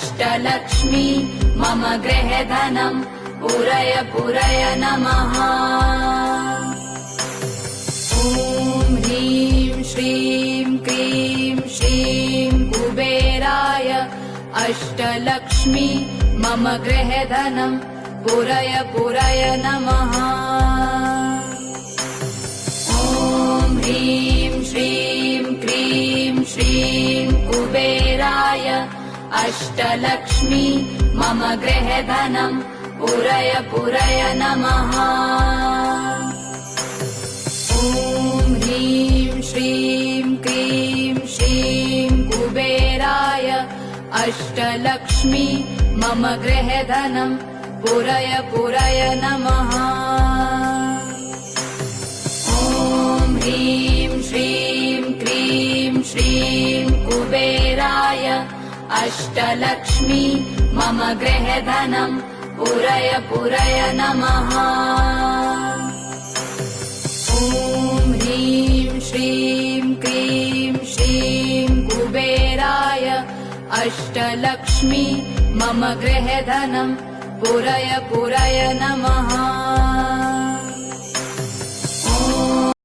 अष्टलक्ष्मी मम गृहे धनम् पूरय पूरय नमः। ॐ ह्रीं श्रीं क्रीं श्रीं कुबेराय अष्टलक्ष्मी मम गृहे धनम् पूरय पूरय नमः। ॐ ह्रीं श्रीं क्रीं श्रीं कुबेराय अष्टलक्ष्मी मम गृहे धनम् पूरय पूरय नमः। ॐ ह्रीं श्रीं क्रीं श्रीं कुबेराय अष्टलक्ष्मी मम गृहे धनम् पूरय पूरय नमः। ॐ ह्रीं श्रीं क्रीं श्रीं कुबेराय अष्टलक्ष्मी मम गृहे धनम् पूरय पूरय नमः। ॐ ह्रीं श्रीं क्रीं श्रीं कुबेराय अष्टलक्ष्मी मम गृहे धनम् पूरय पूरय नमः।